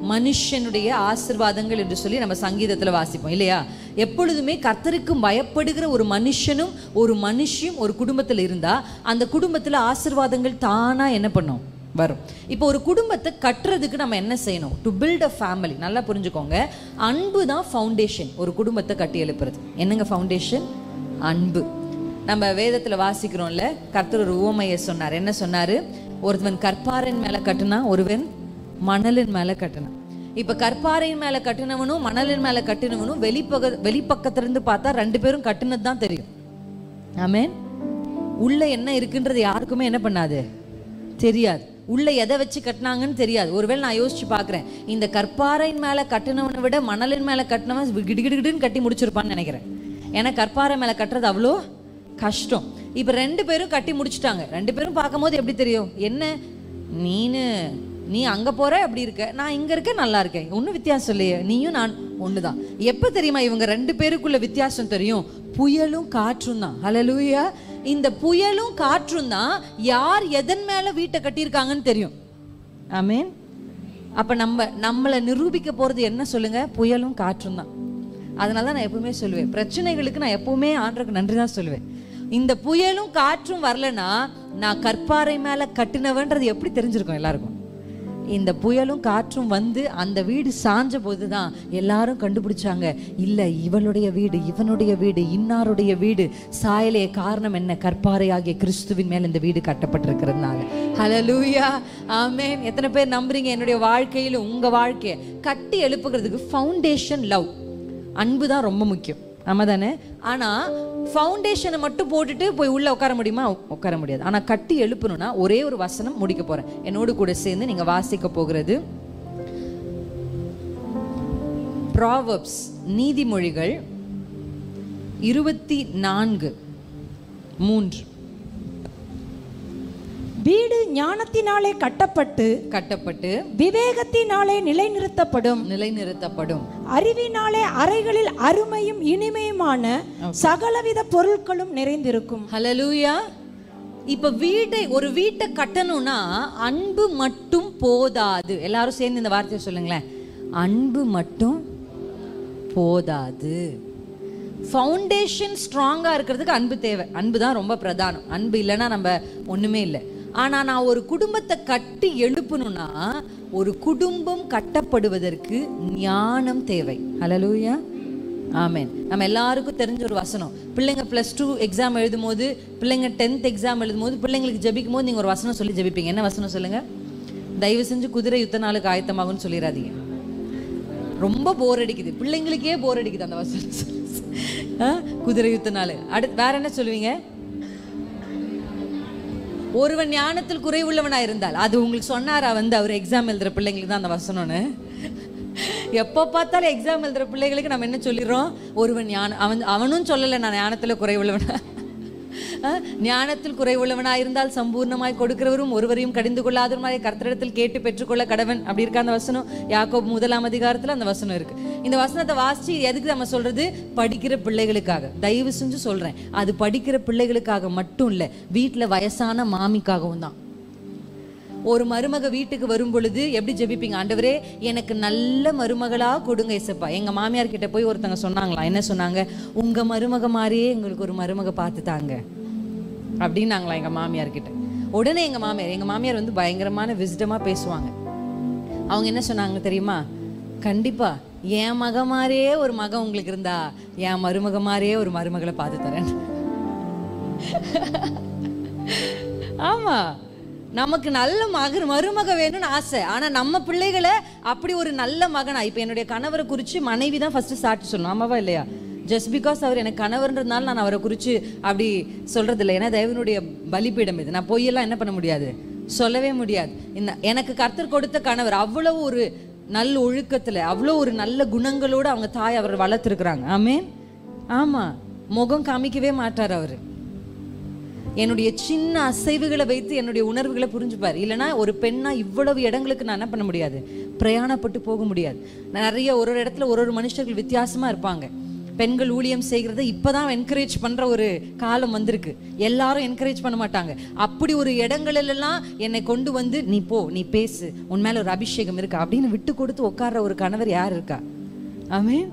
மனுஷனுடைய ஆசீர்வாதங்கள் என்று சொல்லி நம்ம சங்கீதத்துல வாசிப்போம் இல்லையா? எப்பொழுதுமே கர்த்தருக்கு பயப்படுகிற ஒரு மனுஷனும் ஒரு மனுஷியும் ஒரு குடும்பத்துல இருந்தா அந்த குடும்பத்துல ஆசீர்வாதங்கள் தானா என்ன பண்ணும், வரும். இப்போ ஒரு குடும்பத்தை கட்டுறதுக்கு நம்ம என்ன செய்யணும்? To build a family. நல்லா புரிஞ்சுக்கோங்க, அன்பு தான் ஃபவுண்டேஷன். ஒரு குடும்பத்தை கட்டி எழுப்புறது என்னங்க ஃபவுண்டேஷன்? அன்பு. நம்ம வேதத்துல வாசிக்கிறோம்ல, கர்த்தர் ஒரு உவமையை சொன்னார். என்ன சொன்னாரு? ஒருவன் கற்பாரின் மேல கட்டுனா, ஒருவன் மணலின் மேல கட்டுனா. இப்ப கற்பாரின் மேல கட்டினவனும் மணலின் மேல கட்டினவனும் வெளிப்பக்கத்திலிருந்து பார்த்தா 2 பேரும் கட்டினது தான் தெரியும். ஆமென். உள்ள என்ன இருக்குன்றது யாருக்குமே என்ன பண்ணாது, தெரியாது. உள்ள எதை வச்சு கட்டினாங்கன்னு தெரியாது. ஒருவேளை நான் யோசிச்சு பாக்குறேன், இந்த கற்பாரின் மேல கட்டினவனை விட மணலின் மேல கட்டினவன் கிடுகிடுன்னு கட்டி முடிச்சிருப்பான்னு நினைக்கிறேன். ஏன்னா கற்பாறை மேல கட்டுறது அவ்வளோ கஷ்டம். இப்ப 2 பேரும் கட்டி முடிச்சுட்டாங்க. 2 பேரும் பார்க்கும்போது எப்படி தெரியும், என்ன நீ அங்க போற அப்படி இருக்க, நான் இங்க இருக்க நல்லா இருக்கேன், ஒன்னும் வித்தியாசம் இல்லையே, நீயும் நான் ஒண்ணுதான். எப்ப தெரியுமா இவங்க 2 பேருக்குள்ள வித்தியாசம் தெரியும்? புயலும் காற்றும் தான். ஹல்லேலூயா. இந்த புயலும் காற்றும் தான் யார் எதன் மேல வீட்டை கட்டியிருக்காங்கன்னு தெரியும். ஆமென். அப்ப நம்மளை நிரூபிக்க போறது என்ன சொல்லுங்க? புயலும் காற்றும் தான். அதனாலதான் நான் எப்பவுமே சொல்லுவேன், பிரச்சனைகளுக்கு நான் எப்பவுமே ஆண்டவருக்கு நன்றி தான் சொல்லுவேன். இந்த புயலும் காற்றும் வரலன்னா நான் கற்பாறை மேல கட்டினவன்றது எப்படி தெரிஞ்சிருக்கும் எல்லாருக்கும்? இந்த புயலும் காற்றும் வந்து அந்த வீடு சாஞ்ச போது தான் எல்லாரும் கண்டுபிடிச்சாங்க, இல்லை இவளுடைய வீடு, இவனுடைய வீடு, இன்னாருடைய வீடு சாயலே. காரணம் என்ன? கற்பாறையாகிய கிறிஸ்துவின் மேல் இந்த வீடு கட்டப்பட்டிருக்கிறதுனால. ஹல்லேலூயா, ஆமென். எத்தனை பேர் நம்புறீங்க என்னுடைய வாழ்க்கையில உங்க வாழ்க்கையை கட்டி எழுப்புகிறதுக்கு ஃபவுண்டேஷன் லவ், அன்பு தான் ரொம்ப முக்கியம், ஆமா தானே? ஆனா ஃபவுண்டேஷனை மட்டும் போட்டுட்டு போய் உள்ள உட்கார முடியுமா? உட்கார முடியாது. ஆனா கட்டி எழுப்பணும்னா ஒரே ஒரு வசனம் முடிக்க போறேன், என்னோடு கூட சேர்ந்து நீங்க வாசிக்க போகிறது ப்ராவர்ப்ஸ், நீதிமொழிகள் 24:3. வீடு ஞானத்தினாலே கட்டப்பட்டு விவேகத்தினாலே நிலைநிறுத்தப்படும். அறிவினாலே அறைகளில் அருமையும் இனிமையுமான சகலவித பொருட்களும் நிறைந்திருக்கும். ஹல்லேலூயா. இப்ப ஒரு வீட்டை கட்டணும்னா அன்பு மட்டும் போதாது. எல்லாரும் சேர்ந்து இந்த வார்த்தையை சொல்லுங்களேன், அன்பு மட்டும் போதாது. ஃபவுண்டேஷன் ஸ்ட்ராங்கா இருக்கிறதுக்கு அன்பு தேவை. அன்பு தான் ரொம்ப பிரதானம். அன்பு இல்லைன்னா நம்ம ஒண்ணுமே இல்லை. ஆனா நான் ஒரு குடும்பத்தை கட்டி எழுப்பணும்னா, ஒரு குடும்பம் கட்டப்படுவதற்கு ஞானம் தேவை. ஹல்லேலூயா, ஆமென். நம்ம எல்லாருக்கும் தெரிஞ்ச ஒரு வசனம், பிள்ளைங்க +2 எக்ஸாம் எழுதும் போது, பிள்ளைங்க 10th எக்ஸாம் எழுதும் போது, பிள்ளைங்களுக்கு ஜெபிக்கும் போது நீங்க ஒரு வசனம் சொல்லி ஜெபிப்பீங்க. என்ன வசனம் சொல்லுங்க? தயவு செஞ்சு குதிரை யுத்த நாளுக்கு ஆயத்தமாகும்னு சொல்லிடாதீங்க. ரொம்ப போர் அடிக்குது, பிள்ளைங்களுக்கே போர் அடிக்குது அந்த வசனம். குதிரை யுத்த நாள். அடுத்து வேற என்ன சொல்லுவீங்க? ஒருவன் ஞானத்தில் குறைவுள்ளவனா இருந்தால், அது உங்களுக்கு சொன்னாரா அவர் எக்ஸாம் எழுதுற பிள்ளைங்களுக்கு தான் அந்த வசனம்னு? எப்போ பார்த்தாலும் எக்ஸாம் எழுதுற பிள்ளைகளுக்கு நம்ம என்ன சொல்லிடுறோம்? ஒருவன் அவனும் சொல்லலை நான் ஞானத்தில் குறைவுள்ளவனா. ஞானத்தில் குறைவுள்ளவனா இருந்தால் சம்பூர்ணமாய் கொடுக்கிறவரும் ஒருவரையும் கடிந்து கொள்ளாதவருமாய் கர்த்தரிடத்தில் கேட்டு பெற்றுக்கொள்ள கடவன். அப்படி இருக்க அந்த வசனம் யாக்கோபு 1ஆம் அதிகாரத்தில் அந்த வசனம் இருக்கு. இந்த வசனத்தை வாசிச்சு எதுக்கு நம்ம சொல்றது? படிக்கிற பிள்ளைகளுக்காக. தயவு செஞ்சு சொல்றேன், அது படிக்கிற பிள்ளைகளுக்காக மட்டும் இல்லை, வீட்டில் வயசான மாமிக்காகவும் தான். ஒரு மருமக வீட்டுக்கு வரும் பொழுது எப்படி ஜெபிப்பீங்க? ஆண்டவரே எனக்கு நல்ல மருமகளா கொடுங்க இயேசுப்பா. எங்க மாமியார் கிட்ட போய் ஒருத்தங்க சொன்னாங்களா, என்ன சொன்னாங்க? உங்க மருமக மாதிரியே எங்களுக்கு ஒரு மருமக பார்த்துட்டாங்க அப்படின்னாங்களா எங்க மாமியார் கிட்ட. உடனே எங்க மாமியார் பயங்கரமான விஸ்டமா பேசுவாங்க. அவங்க என்ன சொன்னாங்க தெரியுமா? கண்டிப்பா என் மக மாதிரியே ஒரு மகன் உங்களுக்கு இருந்தா என் மருமக மாதிரியே ஒரு மருமகளை பார்த்து தரேன். ஆமா, நமக்கு நல்ல மருமக வேணும்னு ஆசை. ஆனா நம்ம பிள்ளைகளை அப்படி ஒரு நல்ல மகனா, இப்ப என்னுடைய கணவரை குறிச்சு மனைவி தான் ஃபர்ஸ்ட் சாட்சி சொல்லணும், ஆமாவா இல்லையா? ஜஸ்ட் பிகாஸ் அவர் எனக்கு கணவர்ன்றதுனால நான் அவரை குறித்து அப்படி சொல்கிறது இல்லை. ஏன்னா தேவனுடைய பலிபீடம் இது, நான் பொய்யெல்லாம் என்ன பண்ண முடியாது, சொல்லவே முடியாது. எனக்கு கர்த்தர் கொடுத்த கணவர் அவ்வளோ ஒரு நல்ல ஒழுக்கத்தில், அவ்வளோ ஒரு நல்ல குணங்களோடு அவங்க தாய் அவர் வளர்த்துருக்குறாங்க. ஆமென். ஆமாம், முகம் காமிக்கவே மாட்டார் அவர். என்னுடைய சின்ன அசைவுகளை வைத்து என்னுடைய உணர்வுகளை புரிஞ்சுப்பார். இல்லைனா ஒரு பெண்ணா இவ்வளவு இடங்களுக்கு நான் என்ன பண்ண முடியாது, பிரயாணப்பட்டு போக முடியாது. நிறைய ஒரு இடத்துல ஒரு மனுஷர்கள் வித்தியாசமாக இருப்பாங்க. பெண்கள் ஊழியம் செய்கிறத இப்போதான் என்கரேஜ் பண்ணுற ஒரு காலம் வந்திருக்கு. எல்லாரும் என்கரேஜ் பண்ண மாட்டாங்க. அப்படி ஒரு இடங்களெல்லாம் என்னை கொண்டு வந்து நீ போ, நீ பேசு, உன் மேலே ஒரு அபிஷேகம் இருக்கா அப்படின்னு விட்டு கொடுத்து உட்கார்ற ஒரு கணவர் யார் இருக்கா? ஆமென்.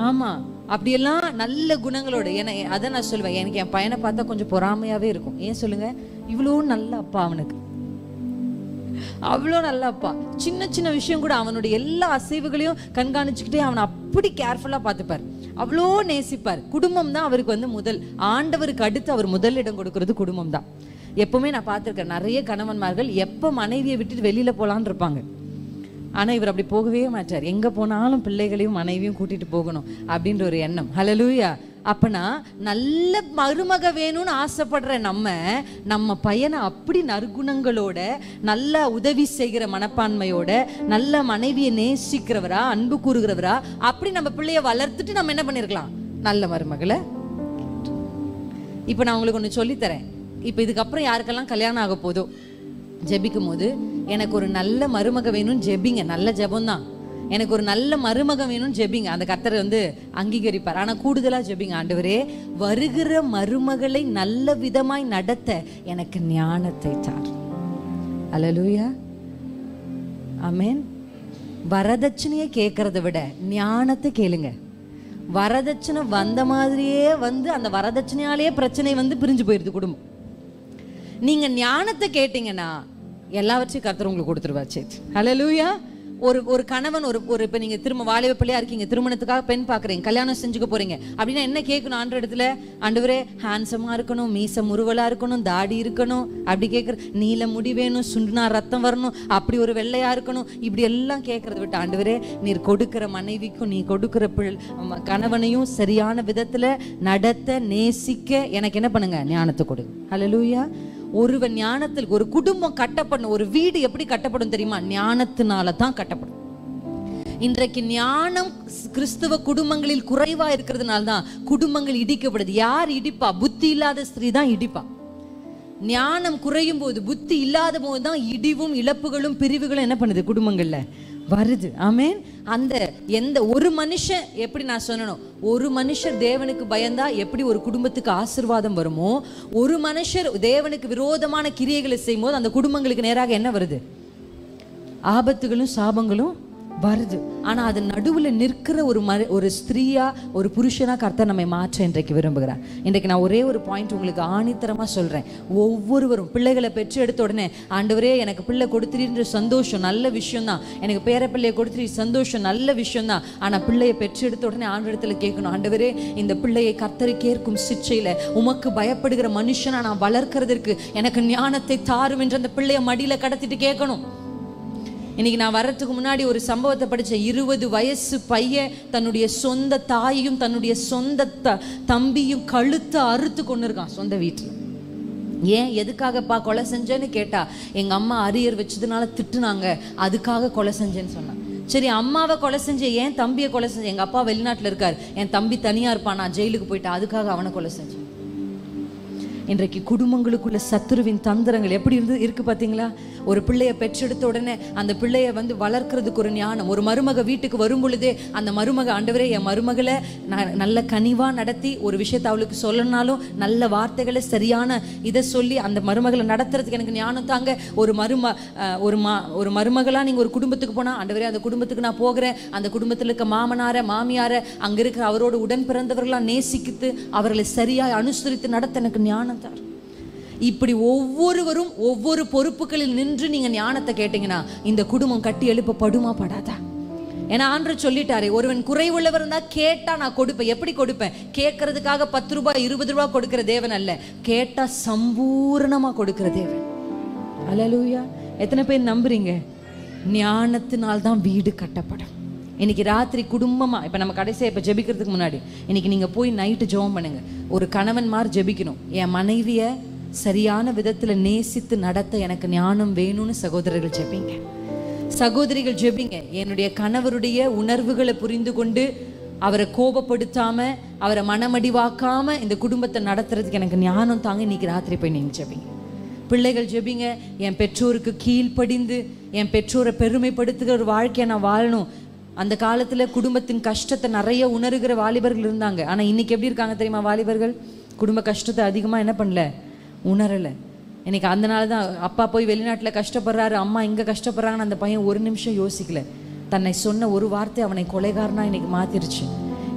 ஆமாம், அப்படியெல்லாம் நல்ல குணங்களோடு. அதை நான் சொல்லுவேன், எனக்கு என் பையனை பார்த்தா கொஞ்சம் பொறாமையாகவே இருக்கும். ஏன் சொல்லுங்க? இவ்வளோ நல்ல அப்பா அவனுக்கு, அவ்வளோ நல்ல அப்பா. சின்ன சின்ன விஷயம் கூட அவனுடைய எல்லா அசைவுகளையும் கண்காணிச்சுக்கிட்டே அவனை அப்படி கேர்ஃபுல்லாக பார்த்துப்பார், அவ்வளோ நேசிப்பார். குடும்பம் தான் அவருக்கு முதல், ஆண்டவருக்கு அடுத்து அவர் முதலிடம் கொடுக்கறது குடும்பம் தான். எப்பவுமே நான் பார்த்துருக்கேன், நிறைய கணவன்மார்கள் எப்போ மனைவியை விட்டுட்டு வெளியில போகலான்னு இருப்பாங்க. ஆனால் இவர் அப்படி போகவே மாட்டார். எங்கே போனாலும் பிள்ளைகளையும் மனைவியும் கூட்டிட்டு போகணும் அப்படின்ற ஒரு எண்ணம். ஹல்லேலூயா. அப்பனா நல்ல மருமக வேணும்னு ஆசைப்படுற நம்ம பையனை அப்படி நற்குணங்களோட, நல்ல உதவி செய்கிற மனப்பான்மையோட, நல்ல மனைவியை நேசிக்கிறவரா, அன்பு கூறுகிறவரா, அப்படி நம்ம பிள்ளைய வளர்த்துட்டு நம்ம என்ன பண்ணிருக்கலாம், நல்ல மருமகளை. இப்போ நான் உங்களுக்கு ஒன்று சொல்லித்தரேன். இப்போ இதுக்கப்புறம் யாருக்கெல்லாம் கல்யாணம் ஆக போதோ ஜெபிக்கும் போது, எனக்கு ஒரு நல்ல மருமக வேணும்னு ஜெபிங்க. நல்ல ஜெபம் தான். எனக்கு ஒரு நல்ல மருமகன் வேணும்னு ஜெபிங்க, அந்த கர்த்தர் அங்கீகரிப்பார். ஆனால் கூடுதலாக ஜெபிங்க, ஆண்டவரே வருகிற மருமகளை நல்ல விதமாய் நடத்த எனக்கு ஞானத்தை தார். அல்லேலூயா. ஆமென். வரதட்சணையை கேட்கறத விட ஞானத்தை கேளுங்க. வரதட்சணை வந்த மாதிரியே அந்த வரதட்சணையாலேயே பிரச்சனை பிரிஞ்சு போயிடுது குடும்பம். நீங்க ஞானத்தை கேட்டீங்கன்னா எல்லாவற்றையும் கர்த்தர் உங்களுக்கு கொடுத்துருவார். சரி, ஹல்லேலூயா. ஒரு கணவன் ஒரு இப்போ நீங்கள் திரும்ப வாலிப பிள்ளையா இருக்கீங்க, திருமணத்துக்காக பெண் பார்க்குறீங்க, கல்யாணம் செஞ்சுக்க போறீங்க அப்படின்னா என்ன கேட்கணும் ஆண்டு இடத்துல? ஆண்டவரே ஹேண்ட்ஸமாக இருக்கணும், மீச முருவலாக இருக்கணும், தாடி இருக்கணும், அப்படி கேட்குற நீல முடி வேணும், சுண்டுனா ரத்தம் வரணும், அப்படி ஒரு வெள்ளையா இருக்கணும், இப்படி எல்லாம் கேட்கறத விட்டு ஆண்டவரே நீர் கொடுக்குற மனைவிக்கும் நீ கொடுக்குற கணவனையும் சரியான விதத்தில் நடத்த நேசிக்க எனக்கு என்ன பண்ணுங்க? ஞானத்தை கொடுங்க. ஹல்லேலூயா. ஒருவன் ஞானத்தில் ஒரு குடும்பம் கட்டப்படும், ஒரு வீடு எப்படி கட்டப்படும் தெரியுமா? ஞானத்தினால தான் கட்டப்படும். இன்றைக்கு ஞானம் கிறிஸ்துவ குடும்பங்களில் குறைவா இருக்கிறதுனால தான் குடும்பங்கள் இடிக்கப்படுது. யார் இடிப்பா? புத்தி இல்லாத ஸ்திரீ தான் இடிப்பா. ஞானம் குறையும் போது, புத்தி இல்லாத போது தான் இடிவும் இழப்புகளும் பிரிவுகளும் என்ன பண்ணுது? குடும்பங்கள்ல வருது. ஆமென். அந்த எந்த ஒரு மனுஷன், எப்படி நான் சொன்னேனோ, ஒரு மனுஷர் தேவனுக்கு பயந்தா எப்படி ஒரு குடும்பத்துக்கு ஆசீர்வாதம் வருமோ, ஒரு மனுஷர் தேவனுக்கு விரோதமான கிரியைகளை செய்யும் போது அந்த குடும்பங்களுக்கு நேராக என்ன வருது? ஆபத்துகளும் சாபங்களும் வருது. ஆனா அது நடுவில் நிற்கிற ஒரு ஸ்திரீயா ஒரு புருஷனா கர்த்தர் நம்மை மாற்ற இன்றைக்கு விரும்புகிறார். இன்றைக்கு நான் ஒரே ஒரு பாயிண்ட் உங்களுக்கு ஆணித்தரமா சொல்றேன். ஒவ்வொருவரும் பிள்ளைகளை பெற்று எடுத்த உடனே ஆண்டவரே எனக்கு பிள்ளை கொடுத்துருன்ற சந்தோஷம், நல்ல விஷயம் தான். எனக்கு பேர பிள்ளையை கொடுத்துரு சந்தோஷம், நல்ல விஷயம் தான். ஆனா பிள்ளையை பெற்று எடுத்த உடனே ஆண்டவரத்துல கேட்கணும், ஆண்டவரே இந்த பிள்ளையை கர்த்தருக்கு ஏற்கும் சிற்சையில உமக்கு பயப்படுகிற மனுஷனா நான் வளர்க்கறதற்கு எனக்கு ஞானத்தை தாரும் என்று அந்த பிள்ளைய மடியில கடத்திட்டு கேட்கணும். இன்னைக்கு நான் வர்றதுக்கு முன்னாடி ஒரு சம்பவத்தை படித்தேன். 20 வயசு பையன் தன்னுடைய சொந்த தாயையும் தன்னுடைய சொந்த தம்பியும் கழுத்தை அறுத்து கொண்டு இருக்கான் சொந்த வீட்டில். ஏன் எதுக்காகப்பா கொலை செஞ்சேன்னு கேட்டா, எங்க அம்மா அரியர் வச்சதுனால திட்டுனாங்க, அதுக்காக கொலை செஞ்சேன்னு சொன்னான். சரி, அம்மாவை கொலை செஞ்ச, ஏன் தம்பியை கொலை செஞ்ச? எங்க அப்பா வெளிநாட்டில் இருக்கார், என் தம்பி தனியா இருப்பான், நான் ஜெயிலுக்கு போயிட்டேன், அதுக்காக அவனை கொலை செஞ்சேன். இன்றைக்கு குடும்பங்களுக்குள்ள சத்துருவின் தந்திரங்கள் எப்படி இருக்கு பார்த்தீங்களா? ஒரு பிள்ளையை பெற்றெடுத்த உடனே அந்த பிள்ளையை வளர்க்கறதுக்கு ஒரு ஞானம். ஒரு மருமக வீட்டுக்கு வரும் பொழுதே அந்த மருமக, ஆண்டவரே என் மருமகளை நான் நல்ல கனிவா நடத்தி, ஒரு விஷயத்தை அவளுக்கு சொல்லனாலும் நல்ல வார்த்தைகளை சரியான இதை சொல்லி அந்த மருமகளை நடத்துறதுக்கு எனக்கு ஞானம் தாங்க. ஒரு மருமகளா நீங்க ஒரு குடும்பத்துக்கு போனா, ஆண்டவரே அந்த குடும்பத்துக்கு நான் போகிறேன், அந்த குடும்பத்தில் இருக்க மாமனார மாமியார அங்க இருக்கிற அவரோட உடன் பிறந்தவர்களாம் நேசிக்கித்து அவர்களை சரியாய் அனுசரித்து நடத்த எனக்கு ஞானம். இப்படி ஒவ்வொருவரும் ஒவ்வொரு பொறுப்புகளில் நின்று நீங்க ஞானத்தை கேட்டீங்கன்னா இந்த குடும்பம் கட்டி எழுப்பப்படுமா படாதா? ஏன்னா ஆண்டவர் சொல்லிட்டாரே, ஒருவன் குறைவுள்ளவர் இருந்தா கேட்டா நான் கொடுப்பேன். எப்படி கொடுப்பேன்? கேட்கறதுக்காக 10 ரூபாய் 20 ரூபாய் கொடுக்கிற தேவன் அல்ல, கேட்டா சம்பூர்ணமா கொடுக்கிற தேவன். அல்லேலூயா. எத்தனை பேர் நம்புறீங்க? ஞானத்தினால்தான் வீடு கட்டப்படும். இன்னைக்கு ராத்திரி குடும்பமா, இப்ப நம்ம கடைசியா இப்ப ஜெபிக்கிறதுக்கு முன்னாடி இன்னைக்கு நீங்க போய் நைட்டு ஜெபம் பண்ணுங்க. ஒரு கணவன் மாதிரி ஜெபிக்கணும், என் மனைவிய சரியான விதத்துல நேசித்து நடத்த எனக்கு ஞானம் வேணும்னு சகோதரர்கள் ஜெபிங்க, சகோதரிகள் ஜெபிங்க. என்னுடைய கணவருடைய உணர்வுகளை புரிந்து கொண்டு அவரை கோபப்படுத்தாம அவரை மனமடிவாக்காம இந்த குடும்பத்தை நடத்துறதுக்கு எனக்கு ஞானம் தாங்க. இன்னைக்கு ராத்திரி போய் நீங்க ஜெபிங்க. பிள்ளைகள் ஜெபிங்க, என் பெற்றோருக்கு கீழ்ப்படிந்து என் பெற்றோரை பெருமைப்படுத்துகிற ஒரு வாழ்க்கையை நான் வாழணும். அந்த காலத்துல குடும்பத்தின் கஷ்டத்தை நிறைய உணர்கிற வாலிபர்கள் இருந்தாங்க. ஆனா இன்னைக்கு எப்படி இருக்காங்க தெரியுமா? வாலிபர்கள் குடும்ப கஷ்டத்தை அதிகமா என்ன பண்ணல, உணரல. இன்னைக்கு அதனால தான் அப்பா போய் வெளிநாட்டுல கஷ்டப்படுறாரு, அம்மா இங்க கஷ்டப்படுறாங்கன்னு அந்த பையன் ஒரு நிமிஷம் யோசிக்கல. தன்னை சொன்ன ஒரு வார்த்தை அவனை கொலைகாரனா இன்னைக்கு மாத்திருச்சு.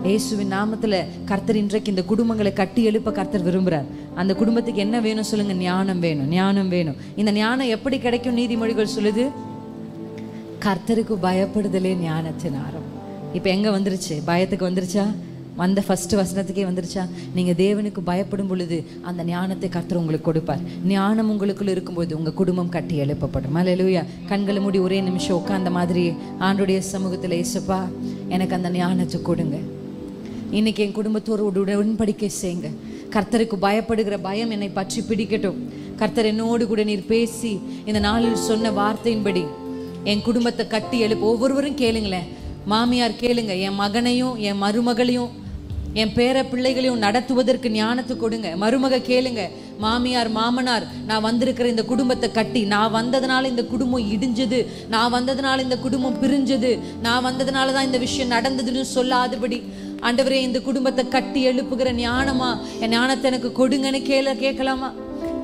இயேசுவின் நாமத்துல கர்த்தர் இன்றைக்கு இந்த குடும்பங்களை கட்டி எழுப்ப கர்த்தர் விரும்புறார். அந்த குடும்பத்துக்கு என்ன வேணும் சொல்லுங்க? ஞானம் வேணும், ஞானம் வேணும். இந்த ஞானம் எப்படி கிடைக்கும்? நீதிமொழிகள் சொல்லுது, கர்த்தருக்கு பயப்படுதலே ஞானத்தின் ஆரம். இப்போ எங்க வந்துருச்சு? பயத்துக்கு வந்துருச்சா? வந்த ஃபர்ஸ்ட் வசனத்துக்கே வந்துருச்சா? நீங்க தேவனுக்கு பயப்படும் பொழுது அந்த ஞானத்தை கர்த்தர் உங்களுக்கு கொடுப்பார். ஞானம் உங்களுக்குள்ள இருக்கும்போது உங்க குடும்பம் கட்டி எழுப்பப்படும். அல்லேலூயா. கண்களை மூடி ஒரே நிமிஷம் உட்கார்ந்த மாதிரி ஆண்டவருடைய சமூகத்தில், இயேசுப்பா எனக்கு அந்த ஞானத்தை கொடுங்க. இன்னைக்கு என் குடும்பத்தோடு உடன்படிக்கை செய்யுங்க. கர்த்தருக்கு பயப்படுகிற பயம் என்னை பற்றி பிடிக்கட்டும். கர்த்தர் என்னோடு கூட நீர் பேசி இந்த நாளில் சொன்ன வார்த்தையின்படி என் குடும்பத்தை கட்டி எழுப்பு. ஒவ்வொருவரும் கேளுங்களேன். மாமியார் கேளுங்க, என் மகனையும் என் மருமகளையும் என் பேர பிள்ளைகளையும் நடத்துவதற்கு ஞானத்தை கொடுங்க. மருமக கேளுங்க, மாமியார் மாமனார் நான் வந்திருக்கிற இந்த குடும்பத்தை கட்டி, நான் வந்ததுனால இந்த குடும்பம் இடிஞ்சது, நான் வந்ததுனால இந்த குடும்பம் பிரிஞ்சது, நான் வந்ததுனால தான் இந்த விஷயம் நடந்ததுன்னு சொல்லாதபடி ஆண்டவரே இந்த குடும்பத்தை கட்டி எழுப்புகிற ஞானமா என் ஞானத்தை எனக்கு கொடுங்கன்னு கேட்கலாமா?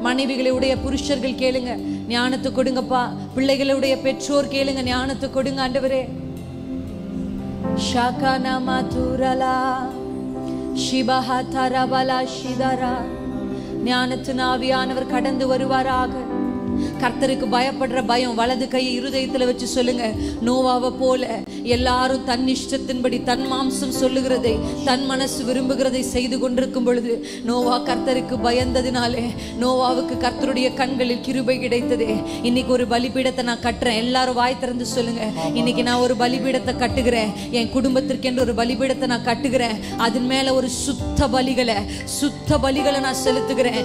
மனைவிகளுடைய புருஷர்கள் கேளுங்க, ஞானத்தை கொடுங்கப்பா. பிள்ளைகளுடைய பெற்றோர் கேளுங்க, ஞானத்தை கொடுங்க ஆண்டவரே. ஷாகானாமா தூரலா ஷிபஹா தரபலா ஷிதரா. ஞானத்தின் ஆவியானவர் கடந்து வருவாராக. கர்த்தருக்கு பயப்படுற பயம். வலது கையை இருதயத்துல வச்சு சொல்லுங்க, நோவாவை போல எல்லாரும் தன் இஷ்டத்தின்படி தன் மாம்சம் சொல்லுகிறதை தன் மனசு விரும்புகிறதை செய்து கொண்டிருக்கும் பொழுது நோவா கர்த்தருக்கு பயந்ததினாலே நோவாவுக்கு கர்த்தருடைய கண்களில் கிருபை கிடைத்ததே. இன்னைக்கு ஒரு பலிபீடத்தை நான் கட்டுறேன். எல்லாரும் வாய் திறந்து சொல்லுங்க, இன்னைக்கு நான் ஒரு பலிபீடத்தை கட்டுகிறேன். என் குடும்பத்திற்கென்று ஒரு பலிபீடத்தை நான் கட்டுகிறேன். அதன் மேல ஒரு சுத்த பலிகளை நான் செலுத்துகிறேன்.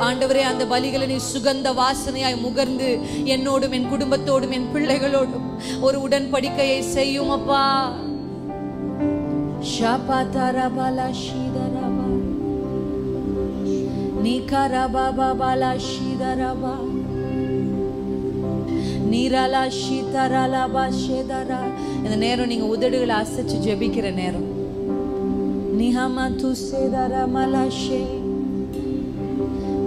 ஆண்டவரே, அந்த பலிகளை நீ சுகந்த வாசனையாய் முகர்ந்து என்னோடும் என் குடும்பத்தோடும் என் பிள்ளைகளோடும் ஒரு உடன்படிக்கையை செய்யும் அப்பா. ஷாபாதாரபாலா ஷீதரபா நிகரபாபாலா ஷீதரபா நீரலா ஷீதரலபா ஷேதரா. இந்த நேரம் நீங்க உதடுகளை அசைச்சு ஜெபிக்கிற நேரம். நிஹமா துசேதரமலஷே.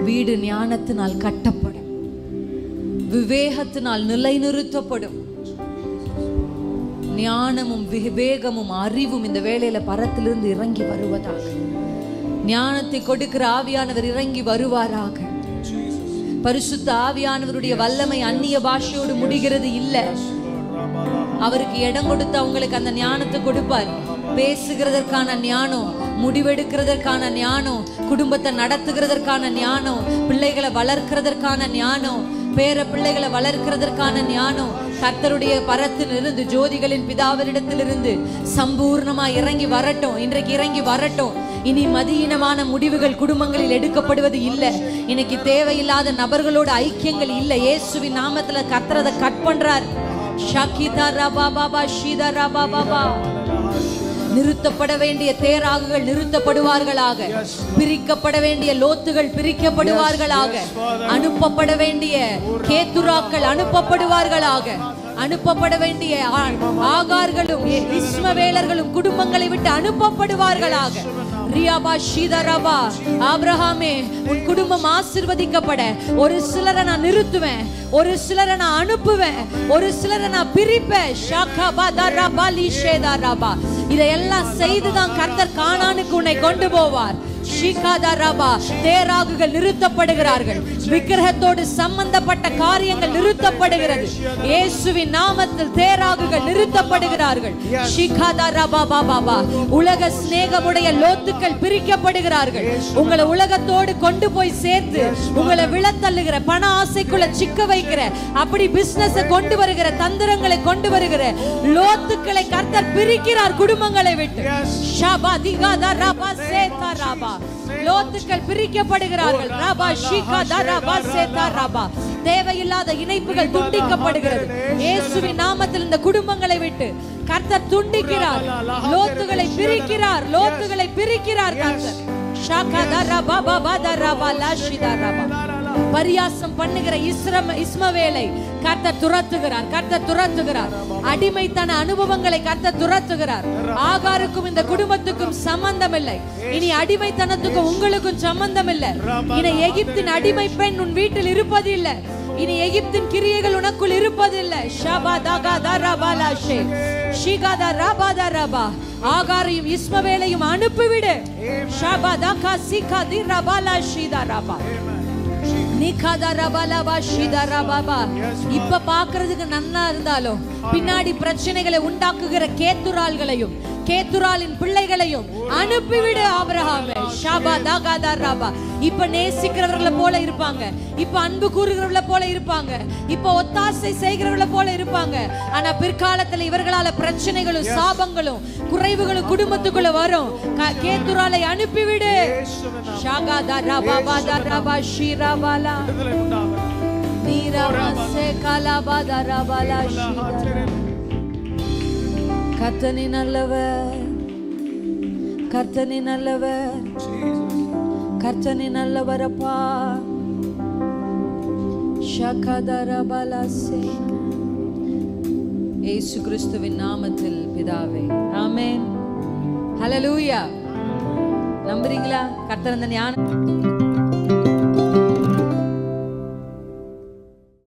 வீடு ஞானத்தினால் கட்டப்படும், விவேகத்தினால் நிலைநிறுத்தப்படும். ஞானமும் விவேகமும் அறிவும் இந்த வேளையில பரத்திலிருந்து இறங்கி வருவதாக. ஞானத்தை கொடுக்கிற ஆவியானவர் இறங்கி வருவாராக. பரிசுத்த ஆவியானவருடைய வல்லமை அந்நிய பாஷையோடு முடிகிறது இல்ல. அவருக்கு இடம் கொடுத்து அவங்களுக்கு அந்த ஞானத்தை கொடுப்பார். பேசுகிறதற்கான ஞானம், முடிவெடுக்கிறதற்கான ஞானம், குடும்பத்தை நடத்துகிறதற்கான ஞானம், பிள்ளைகளை வளர்க்கிறதற்கான ஞானம், பேர பிள்ளைகளை வளர்க்கிறதற்கான ஞானம் கர்த்தருடைய பரத்திலிருந்து, ஜோதிகளின் பிதாவினிடத்திலிருந்து சம்பூர்ணமா இறங்கி வரட்டும். இன்றைக்கு இறங்கி வரட்டும். இனி மதியீனமான முடிவுகள் குடும்பங்களில் எடுக்கப்படுவது இல்லை. இன்னைக்கு தேவையில்லாத நபர்களோட ஐக்கியங்கள் இல்லை. இயேசுவின் நாமத்துல கர்த்தரதை கட் பண்றார். ஷகிதா ரபா பாபா ஷீதா ரபா பாபா. நிறுத்தப்பட வேண்டிய தேராகுகள் நிறுத்தப்படுவார்களாக. பிரிக்கப்பட வேண்டிய லோத்துகள் பிரிக்கப்படுவார்களாக. அனுப்பப்பட வேண்டிய கேத்துராக்கள் அனுப்பப்படுவார்களாக. அனுப்பப்பட வேண்டிய ஆகார்களும் இஸ்மவேலர்களும் குடும்பங்களை விட்டு அனுப்பப்படுவார்களாக. ரியாபா ஷீதரபா. ஆபிரகாமே, உன் குடும்பம் ஆசீர்வதிக்கப்பட ஒரு சிலரை நான் நிறுத்துவேன், ஒரு சிலரை நான் அனுப்புவேன், ஒரு சிலரை நான் பிரிப்பேன். ஷாகாபாதரபா லீஷேதரபா. இதையெல்லாம் செய்துதான் கர்த்தர் கானானுக்கு உன்னை கொண்டு போவார். தேராகுகள் நிறுத்தப்படுகிறார்கள். விக்கிரகத்தோடு சம்பந்தப்பட்ட காரியங்கள் நிறுத்தப்படுகிறது. இயேசுவின் நாமத்தில் தேராகுகள் நிறுத்தப்படுகிறார்கள். உலக சிநேகமுடைய லோத்துக்கள் பிரிக்கப்படுகிறார்கள். உங்களை உலகத்தோடு கொண்டு போய் சேர்த்து உங்களை விழத்தள்ளுகிற, பண ஆசைக்குள்ள சிக்க வைக்கிற, அப்படி பிசினஸ் கொண்டு வருகிற தந்திரங்களை கொண்டு வருகிற லோத்துக்களை கர்த்தர் பிரிக்கிறார் குடும்பங்களை விட்டு. லோத்துக்கள் பிரிக்கப்படுகிறார்கள். ரபா ஷிகா ரபா சேதா ரபா. தேவையில்லாத இணைப்புகள் துண்டிக்கப்படுகிறது. இயேசுவின் நாமத்தில் இந்த குடும்பங்களை விட்டு கர்த்தர் துண்டிக்கிறார். லோத்துகளை பிரிக்கிறார், லோத்துகளை பிரிக்கிறார் கர்த்தர். ஷாகா ரபா பாபா ரபா லாஷிதா ரபா. பரியாசம் பண்ணுகிற இஸ்மவேலை கர்த்தர் துரத்துகிறார், கர்த்தர் துரத்துகிறார். அடிமைத்தன அனுபவங்களை கர்த்தர் துரத்துகிறார். ஆகாருக்கும் இந்த குடும்பத்துக்கும் சம்பந்தம் இல்லை. இனி அடிமைத்தனத்துக்கும் உங்களுக்கும் சம்பந்தம் இல்லை. இனி எகிப்தின் அடிமை பெண் உன் வீட்டில் இருப்பது இல்லை. இனி எகிப்தின் கிரியைகள் உனக்குள் இருப்பதில்லை. ஆகாரையும் இஸ்மவேலையும் அனுப்பிவிடு. இப்ப பாக்குறதுக்கு நன்னா இருந்தாலும் பின்னாடி பிரச்சனைகளை உண்டாக்குகிற கேத்துரால்களையும் கேத்துராலின் பிள்ளைகளையும் அனுப்பிவிடு ஆபிரகாமே. இப்ப நேசிக்கிறவர்களை போல இருப்பாங்க, இப்ப அன்பு கூறுகிறவர்களை போல இருப்பாங்க, இப்ப ஒத்தாசை செய்கிறவர்களை போல இருப்பாங்க. ஆனா பிற்காலத்துல இவர்களால பிரச்சனைகளும் சாபங்களும் குறைவுகளும் குடும்பத்துக்குள்ள வரும். கேத்துராலை அனுப்பிவிடு. கர்த்தனே நல்லவர், கர்த்தனே நல்லவர், கர்த்தனே நல்லவர் அப்பா. இயேசு கிறிஸ்துவின் நாமத்தில் பிதாவே, ஆமென். ஹல்லேலூயா. நம்புறீங்களா? கர்த்தர் அந்த ஞானம்